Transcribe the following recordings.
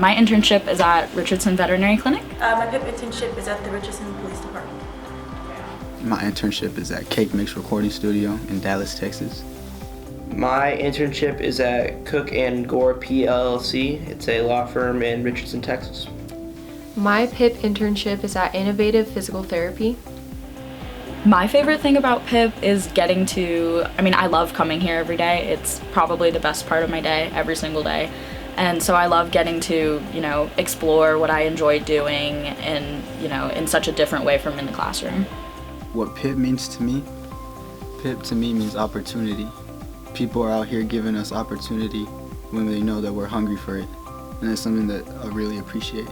My internship is at Richardson Veterinary Clinic. My PIP internship is at the Richardson Police Department. My internship is at Cake Mix Recording Studio in Dallas, Texas. My internship is at Cook and Gore PLLC. It's a law firm in Richardson, Texas. My PIP internship is at Innovative Physical Therapy. My favorite thing about PIP is getting to, I love coming here every day. It's probably the best part of my day, every single day. And so I love getting to, explore what I enjoy doing and, in such a different way from in the classroom. What PIP means to me? PIP to me means opportunity. People are out here giving us opportunity when they know that we're hungry for it. And that's something that I really appreciate.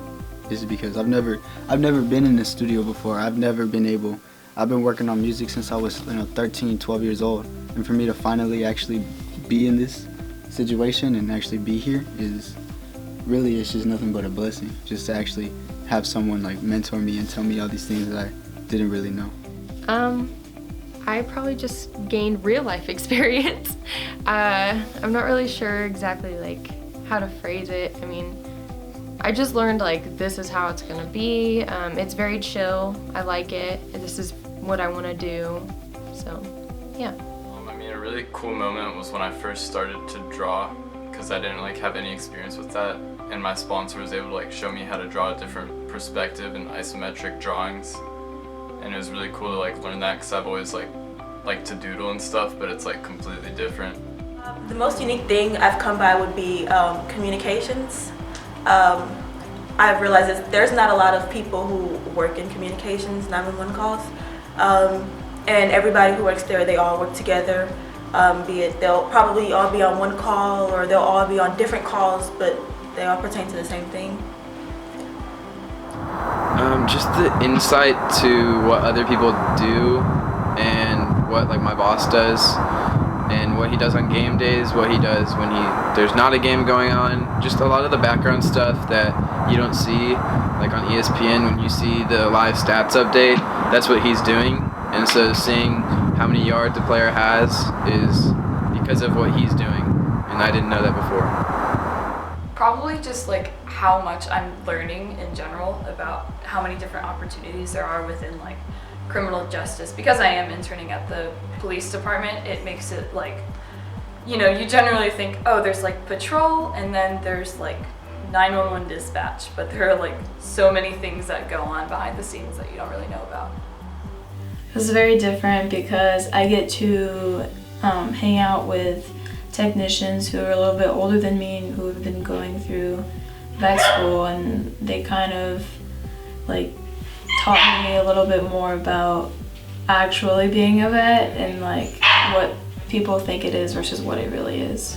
Is because I've never been in the studio before. I've been working on music since I was 13, 12 years old. And for me to finally actually be in this situation and actually be here it's just nothing but a blessing. Just to actually have someone mentor me and tell me all these things that I didn't really know. I probably just gained real life experience. I'm not really sure exactly how to phrase it. I just learned this is how it's gonna be. It's very chill. I like it. This is what I want to do. So, yeah. A really cool moment was when I first started to draw, because I didn't have any experience with that, and my sponsor was able to show me how to draw a different perspective and isometric drawings, and it was really cool to learn that, because I've always liked to doodle and stuff, but it's completely different. The most unique thing I've come by would be communications. I've realized that there's not a lot of people who work in communications, 911 calls, and everybody who works there, they all work together, be it they'll probably all be on one call or they'll all be on different calls, but they all pertain to the same thing. Just the insight to what other people do and what my boss does, and what he does on game days, what he does when there's not a game going on. Just a lot of the background stuff that you don't see, on ESPN when you see the live stats update, that's what he's doing. And so seeing how many yards a player has is because of what he's doing, and I didn't know that before. Probably just how much I'm learning in general about how many different opportunities there are within criminal justice. Because I am interning at the police department, it makes it you generally think, oh, there's patrol and then there's 911 dispatch, but there are so many things that go on behind the scenes that you don't really know about. This is very different because I get to hang out with technicians who are a little bit older than me and who have been going through vet school, and they kind of taught me a little bit more about actually being a vet and what people think it is versus what it really is.